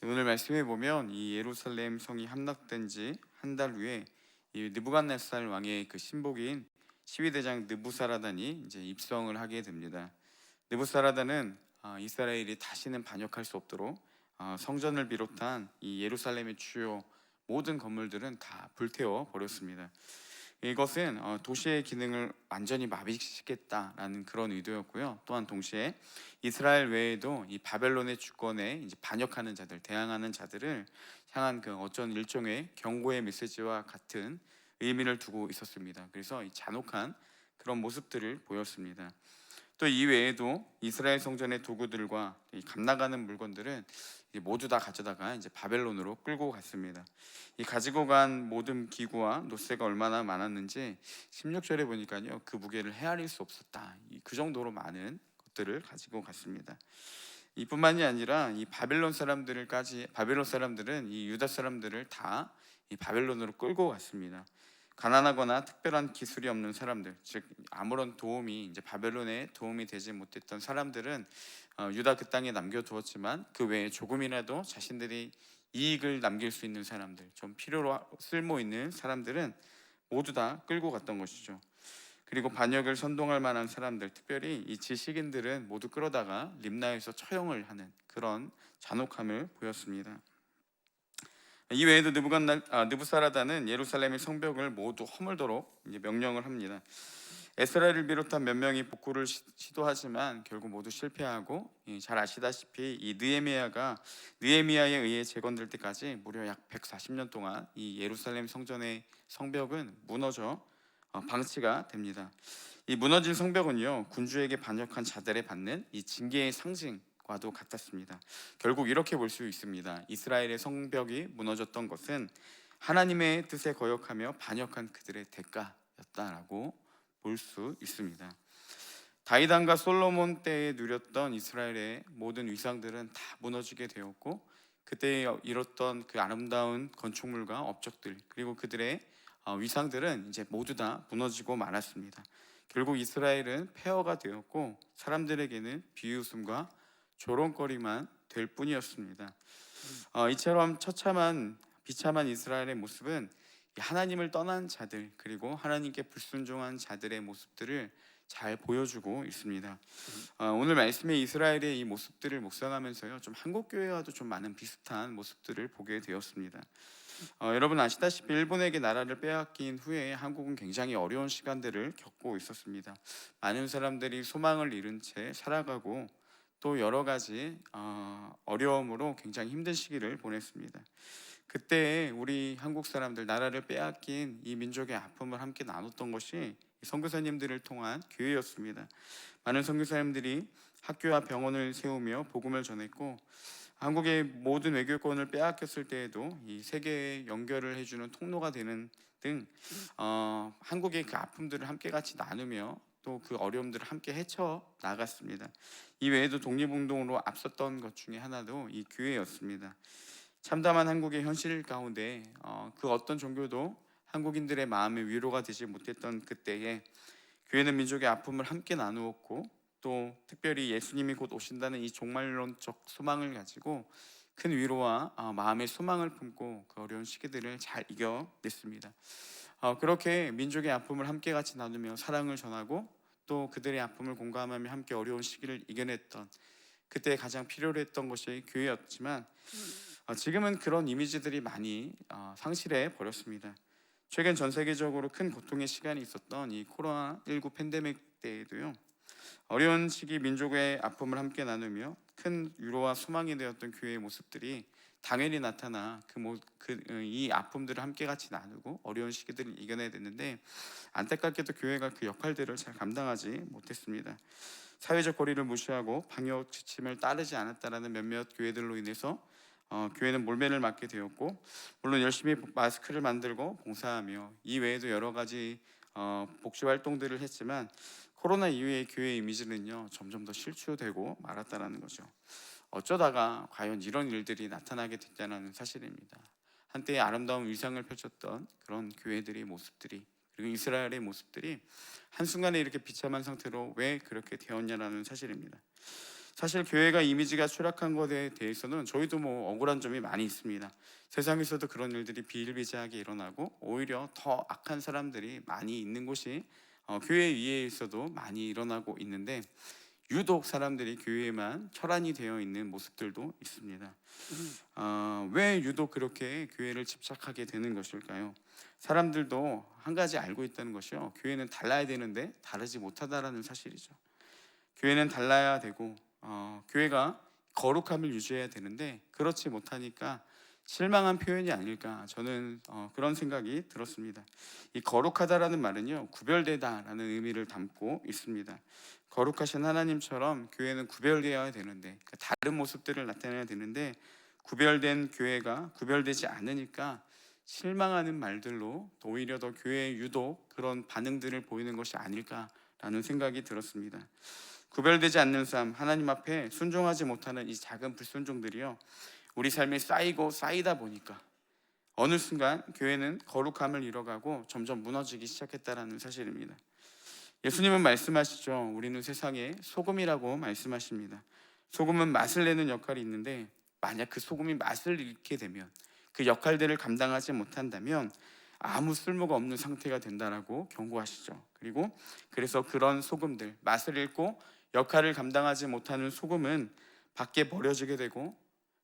오늘 말씀해 보면 이 예루살렘 성이 함락된 지 한 달 후에 이 느부갓네살 왕의 그 신복인 시위대장 느부사라단이 이제 입성을 하게 됩니다. 느부사라단은 이스라엘이 다시는 반역할 수 없도록 성전을 비롯한 이 예루살렘의 주요 모든 건물들은 다 불태워 버렸습니다. 이것은 도시의 기능을 완전히 마비시키겠다라는 그런 의도였고요. 또한 동시에 이스라엘 외에도 이 바벨론의 주권에 이제 반역하는 자들, 대항하는 자들을 향한 그 어떤 일종의 경고의 메시지와 같은 의미를 두고 있었습니다. 그래서 이 잔혹한 그런 모습들을 보였습니다. 또 이외에도 이스라엘 성전의 도구들과 이 감나가는 물건들은 모두 다 가져다가 이제 바벨론으로 끌고 갔습니다. 이 가지고 간 모든 기구와 노새가 얼마나 많았는지 16절에 보니까요, 그 무게를 헤아릴 수 없었다. 그 정도로 많은 것들을 가지고 갔습니다. 이뿐만이 아니라 이 바벨론 사람들은 이 유다 사람들을 다 이 바벨론으로 끌고 갔습니다. 가난하거나 특별한 기술이 없는 사람들, 즉 아무런 도움이 이제 바벨론에 도움이 되지 못했던 사람들은 유다 그 땅에 남겨두었지만 그 외에 조금이라도 자신들이 이익을 남길 수 있는 사람들, 좀 필요로 쓸모 있는 사람들은 모두 다 끌고 갔던 것이죠. 그리고 반역을 선동할 만한 사람들, 특별히 이 지식인들은 모두 끌어다가 림나에서 처형을 하는 그런 잔혹함을 보였습니다. 이 외에도 느부사라단은 예루살렘의 성벽을 모두 허물도록 이제 명령을 합니다. 에스라를 비롯한 몇 명이 복구를 시도하지만 결국 모두 실패하고, 잘 아시다시피 이 느헤미야에 의해 재건될 때까지 무려 약 140년 동안 이 예루살렘 성전의 성벽은 무너져 방치가 됩니다. 이 무너진 성벽은요, 군주에게 반역한 자들에 받는 이 징계의 상징과도 같았습니다. 결국 이렇게 볼 수 있습니다. 이스라엘의 성벽이 무너졌던 것은 하나님의 뜻에 거역하며 반역한 그들의 대가였다라고 볼 수 있습니다. 다윗 왕과 솔로몬 때에 누렸던 이스라엘의 모든 위상들은 다 무너지게 되었고, 그때 이뤘던 그 아름다운 건축물과 업적들, 그리고 그들의 위상들은 이제 모두 다 무너지고 말았습니다. 결국 이스라엘은 폐허가 되었고 사람들에게는 비웃음과 조롱거리만 될 뿐이었습니다. 이처럼 처참한 비참한 이스라엘의 모습은 하나님을 떠난 자들, 그리고 하나님께 불순종한 자들의 모습들을 잘 보여주고 있습니다. 오늘 말씀의 이스라엘의 이 모습들을 묵상하면서요, 좀 한국 교회와도 좀 많은 비슷한 모습들을 보게 되었습니다. 여러분 아시다시피 일본에게 나라를 빼앗긴 후에 한국은 굉장히 어려운 시간들을 겪고 있었습니다. 많은 사람들이 소망을 잃은 채 살아가고, 또 여러 가지 어려움으로 굉장히 힘든 시기를 보냈습니다. 그때 우리 한국 사람들, 나라를 빼앗긴 이 민족의 아픔을 함께 나눴던 것이 선교사님들을 통한 교회였습니다. 많은 선교사님들이 학교와 병원을 세우며 복음을 전했고, 한국의 모든 외교권을 빼앗겼을 때에도 이 세계에 연결을 해주는 통로가 되는 등 한국의 그 아픔들을 함께 같이 나누며 또 그 어려움들을 함께 헤쳐 나갔습니다. 이 외에도 독립운동으로 앞섰던 것 중에 하나도 이 교회였습니다. 참담한 한국의 현실 가운데 그 어떤 종교도 한국인들의 마음의 위로가 되지 못했던 그때에 교회는 민족의 아픔을 함께 나누었고, 또 특별히 예수님이 곧 오신다는 이 종말론적 소망을 가지고 큰 위로와 마음의 소망을 품고 그 어려운 시기들을 잘 이겨냈습니다. 그렇게 민족의 아픔을 함께 같이 나누며 사랑을 전하고, 또 그들의 아픔을 공감하며 함께 어려운 시기를 이겨냈던 그때 가장 필요로 했던 것이 교회였지만, 지금은 그런 이미지들이 많이 상실해 버렸습니다. 최근 전 세계적으로 큰 고통의 시간이 있었던 이 코로나19 팬데믹 때에도요, 어려운 시기 민족의 아픔을 함께 나누며 큰 위로와 소망이 되었던 교회의 모습들이 당연히 나타나 이 아픔들을 함께 같이 나누고 어려운 시기들을 이겨내야 되는데, 안타깝게도 교회가 그 역할들을 잘 감당하지 못했습니다. 사회적 거리를 무시하고 방역 지침을 따르지 않았다라는 몇몇 교회들로 인해서 교회는 몰매를 맞게 되었고, 물론 열심히 마스크를 만들고 봉사하며 이 외에도 여러 가지 복지 활동들을 했지만, 코로나 이후의 교회 이미지는요, 점점 더 실추되고 말았다라는 거죠. 어쩌다가 과연 이런 일들이 나타나게 됐다는 사실입니다. 한때 아름다운 위상을 펼쳤던 그런 교회들의 모습들이, 그리고 이스라엘의 모습들이 한순간에 이렇게 비참한 상태로 왜 그렇게 되었냐라는 사실입니다. 사실 교회가 이미지가 추락한 것에 대해서는 저희도 뭐 억울한 점이 많이 있습니다. 세상에서도 그런 일들이 비일비재하게 일어나고 오히려 더 악한 사람들이 많이 있는 곳이 교회 위에서도 많이 일어나고 있는데, 유독 사람들이 교회에만 혈안이 되어 있는 모습들도 있습니다. 왜 유독 그렇게 교회를 집착하게 되는 것일까요? 사람들도 한 가지 알고 있다는 것이요, 교회는 달라야 되는데 다르지 못하다라는 사실이죠. 교회는 달라야 되고 교회가 거룩함을 유지해야 되는데 그렇지 못하니까 실망한 표현이 아닐까, 저는 그런 생각이 들었습니다. 이 거룩하다라는 말은요, 구별되다라는 의미를 담고 있습니다. 거룩하신 하나님처럼 교회는 구별되어야 되는데, 다른 모습들을 나타내야 되는데, 구별된 교회가 구별되지 않으니까 실망하는 말들로 오히려 더 교회에 유독 그런 반응들을 보이는 것이 아닐까라는 생각이 들었습니다. 구별되지 않는 삶, 하나님 앞에 순종하지 못하는 이 작은 불순종들이요, 우리 삶에 쌓이고 쌓이다 보니까 어느 순간 교회는 거룩함을 잃어가고 점점 무너지기 시작했다라는 사실입니다. 예수님은 말씀하시죠. 우리는 세상의 소금이라고 말씀하십니다. 소금은 맛을 내는 역할이 있는데, 만약 그 소금이 맛을 잃게 되면, 그 역할들을 감당하지 못한다면 아무 쓸모가 없는 상태가 된다라고 경고하시죠. 그리고 그래서 그런 소금들, 맛을 잃고 역할을 감당하지 못하는 소금은 밖에 버려지게 되고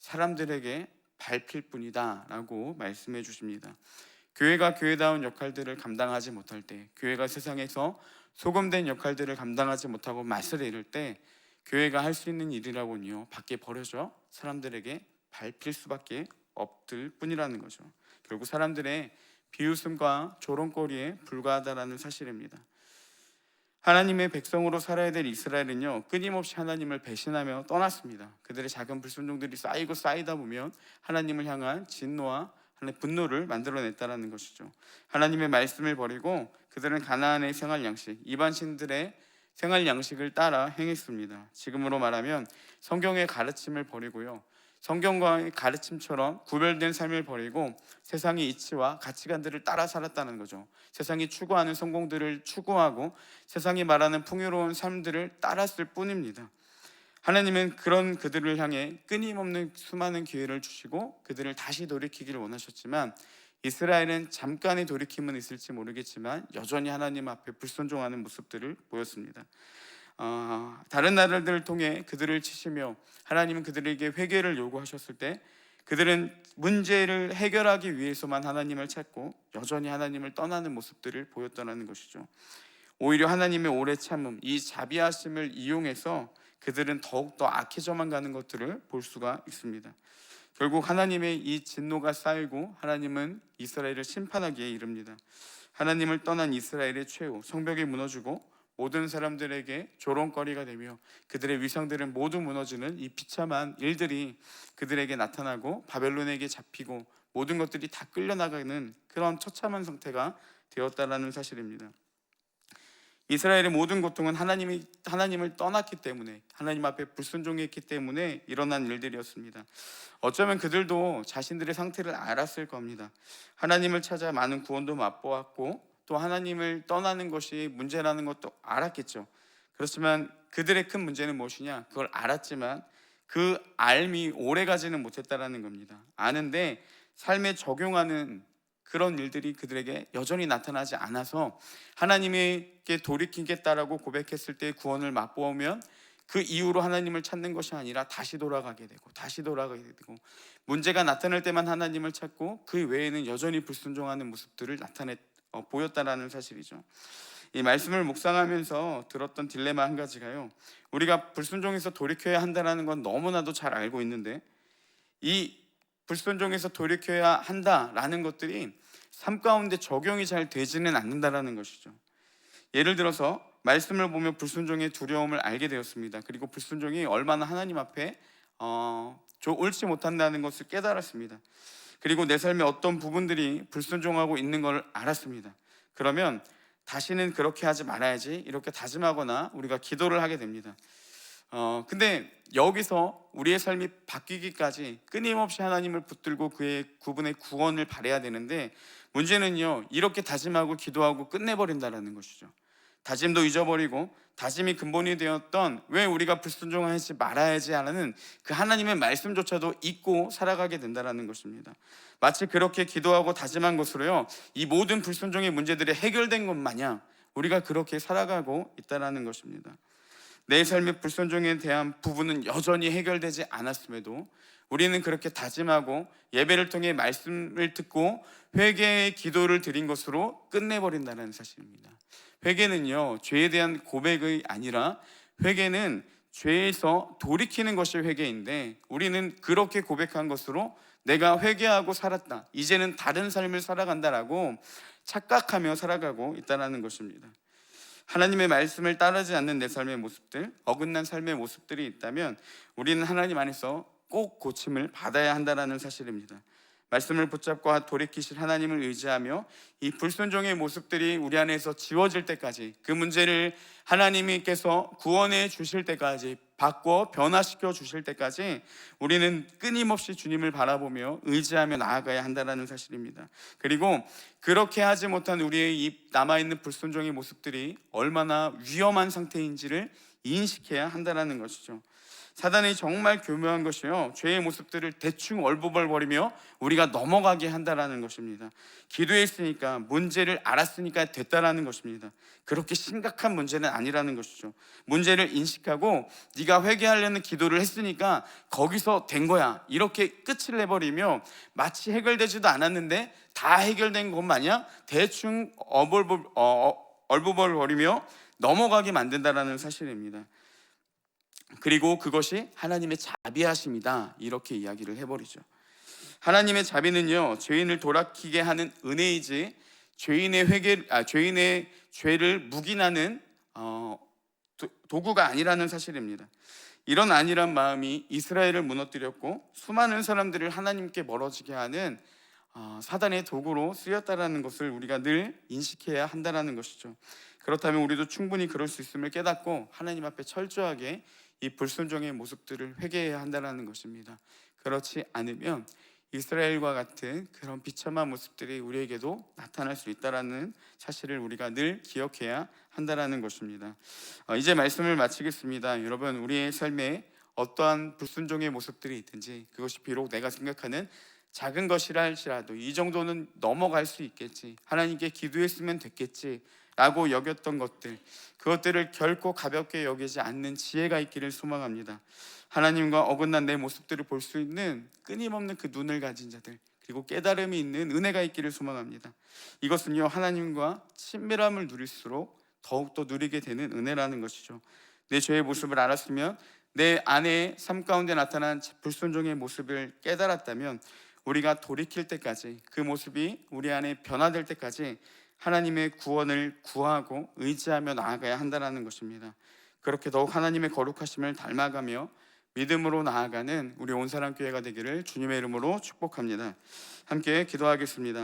사람들에게 밟힐 뿐이다 라고 말씀해 주십니다. 교회가 교회다운 역할들을 감당하지 못할 때, 교회가 세상에서 소금된 역할들을 감당하지 못하고 맛을 잃을 때, 교회가 할 수 있는 일이라고는요, 밖에 버려져 사람들에게 밟힐 수밖에 없을 뿐이라는 거죠. 결국 사람들의 비웃음과 조롱거리에 불과하다라는 사실입니다. 하나님의 백성으로 살아야 될 이스라엘은요, 끊임없이 하나님을 배신하며 떠났습니다. 그들의 작은 불순종들이 쌓이고 쌓이다 보면 하나님을 향한 진노와 하나님의 분노를 만들어냈다는 것이죠. 하나님의 말씀을 버리고 그들은 가나안의 생활 양식, 이방신들의 생활 양식을 따라 행했습니다. 지금으로 말하면 성경의 가르침을 버리고요, 성경과의 가르침처럼 구별된 삶을 버리고 세상의 이치와 가치관들을 따라 살았다는 거죠. 세상이 추구하는 성공들을 추구하고 세상이 말하는 풍요로운 삶들을 따랐을 뿐입니다. 하나님은 그런 그들을 향해 끊임없는 수많은 기회를 주시고 그들을 다시 돌이키기를 원하셨지만, 이스라엘은 잠깐의 돌이킴은 있을지 모르겠지만 여전히 하나님 앞에 불순종하는 모습들을 보였습니다. 다른 나라들을 통해 그들을 치시며 하나님은 그들에게 회개를 요구하셨을 때, 그들은 문제를 해결하기 위해서만 하나님을 찾고 여전히 하나님을 떠나는 모습들을 보였다는 것이죠. 오히려 하나님의 오래 참음, 이 자비하심을 이용해서 그들은 더욱더 악해져만 가는 것들을 볼 수가 있습니다. 결국 하나님의 이 진노가 쌓이고 하나님은 이스라엘을 심판하기에 이릅니다. 하나님을 떠난 이스라엘의 최후, 성벽이 무너지고 모든 사람들에게 조롱거리가 되며 그들의 위상들은 모두 무너지는 이 비참한 일들이 그들에게 나타나고 바벨론에게 잡히고 모든 것들이 다 끌려나가는 그런 처참한 상태가 되었다라는 사실입니다. 이스라엘의 모든 고통은 하나님을 떠났기 때문에, 하나님 앞에 불순종했기 때문에 일어난 일들이었습니다. 어쩌면 그들도 자신들의 상태를 알았을 겁니다. 하나님을 찾아 많은 구원도 맛보았고 또 하나님을 떠나는 것이 문제라는 것도 알았겠죠. 그렇지만 그들의 큰 문제는 무엇이냐? 그걸 알았지만 그 알미 오래가지는 못했다라는 겁니다. 아는데 삶에 적용하는 그런 일들이 그들에게 여전히 나타나지 않아서 하나님에게 돌이키겠다라고 고백했을 때 구원을 맛보면 그 이후로 하나님을 찾는 것이 아니라 다시 돌아가게 되고 문제가 나타날 때만 하나님을 찾고 그 외에는 여전히 불순종하는 모습들을 보였다라는 사실이죠. 이 말씀을 묵상하면서 들었던 딜레마 한 가지가요, 우리가 불순종에서 돌이켜야 한다는 건 너무나도 잘 알고 있는데 이 불순종에서 돌이켜야 한다라는 것들이 삶 가운데 적용이 잘 되지는 않는다라는 것이죠. 예를 들어서 말씀을 보며 불순종의 두려움을 알게 되었습니다. 그리고 불순종이 얼마나 하나님 앞에 옳지 못한다는 것을 깨달았습니다. 그리고 내 삶의 어떤 부분들이 불순종하고 있는 걸 알았습니다. 그러면 다시는 그렇게 하지 말아야지 이렇게 다짐하거나 우리가 기도를 하게 됩니다. 근데 여기서 우리의 삶이 바뀌기까지 끊임없이 하나님을 붙들고 그분의 구원을 바라야 되는데, 문제는요, 이렇게 다짐하고 기도하고 끝내버린다는 것이죠. 다짐도 잊어버리고 다짐이 근본이 되었던 왜 우리가 불순종하지 말아야지 하는 그 하나님의 말씀조차도 잊고 살아가게 된다는 것입니다. 마치 그렇게 기도하고 다짐한 것으로요, 이 모든 불순종의 문제들이 해결된 것 마냥 우리가 그렇게 살아가고 있다는 것입니다. 내 삶의 불순종에 대한 부분은 여전히 해결되지 않았음에도 우리는 그렇게 다짐하고 예배를 통해 말씀을 듣고 회개의 기도를 드린 것으로 끝내버린다는 사실입니다. 회개는요, 죄에 대한 고백이 아니라 회개는 죄에서 돌이키는 것이 회개인데, 우리는 그렇게 고백한 것으로 내가 회개하고 살았다, 이제는 다른 삶을 살아간다라고 착각하며 살아가고 있다는 것입니다. 하나님의 말씀을 따르지 않는 내 삶의 모습들, 어긋난 삶의 모습들이 있다면 우리는 하나님 안에서 꼭 고침을 받아야 한다는 사실입니다. 말씀을 붙잡고 돌이키실 하나님을 의지하며 이 불순종의 모습들이 우리 안에서 지워질 때까지, 그 문제를 하나님께서 구원해 주실 때까지, 바꿔 변화시켜 주실 때까지 우리는 끊임없이 주님을 바라보며 의지하며 나아가야 한다는 사실입니다. 그리고 그렇게 하지 못한 우리의 이 남아있는 불순종의 모습들이 얼마나 위험한 상태인지를 인식해야 한다는 것이죠. 사단이 정말 교묘한 것이요, 죄의 모습들을 대충 얼버벌거리며 우리가 넘어가게 한다는 것입니다. 기도했으니까, 문제를 알았으니까 됐다라는 것입니다. 그렇게 심각한 문제는 아니라는 것이죠. 문제를 인식하고 네가 회개하려는 기도를 했으니까 거기서 된 거야, 이렇게 끝을 내버리며 마치 해결되지도 않았는데 다 해결된 것 마냥 대충 얼버벌거리며 넘어가게 만든다는 사실입니다. 그리고 그것이 하나님의 자비하심이다, 이렇게 이야기를 해버리죠. 하나님의 자비는요, 죄인을 돌이키게 하는 은혜이지 죄인의 죄를 묵인하는 도구가 아니라는 사실입니다. 이런 안일한 마음이 이스라엘을 무너뜨렸고 수많은 사람들을 하나님께 멀어지게 하는 사단의 도구로 쓰였다라는 것을 우리가 늘 인식해야 한다는 것이죠. 그렇다면 우리도 충분히 그럴 수 있음을 깨닫고 하나님 앞에 철저하게 이 불순종의 모습들을 회개해야 한다는 것입니다. 그렇지 않으면 이스라엘과 같은 그런 비참한 모습들이 우리에게도 나타날 수 있다는 사실을 우리가 늘 기억해야 한다는 것입니다. 이제 말씀을 마치겠습니다. 여러분, 우리의 삶에 어떠한 불순종의 모습들이 있든지, 그것이 비록 내가 생각하는 작은 것이라 할지라도 이 정도는 넘어갈 수 있겠지, 하나님께 기도했으면 됐겠지 라고 여겼던 것들, 그것들을 결코 가볍게 여기지 않는 지혜가 있기를 소망합니다. 하나님과 어긋난 내 모습들을 볼 수 있는 끊임없는 그 눈을 가진 자들, 그리고 깨달음이 있는 은혜가 있기를 소망합니다. 이것은요, 하나님과 친밀함을 누릴수록 더욱더 누리게 되는 은혜라는 것이죠. 내 죄의 모습을 알았으면, 내 안에 삶 가운데 나타난 불순종의 모습을 깨달았다면 우리가 돌이킬 때까지, 그 모습이 우리 안에 변화될 때까지 하나님의 구원을 구하고 의지하며 나아가야 한다는 것입니다. 그렇게 더욱 하나님의 거룩하심을 닮아가며 믿음으로 나아가는 우리 온사랑교회가 되기를 주님의 이름으로 축복합니다. 함께 기도하겠습니다.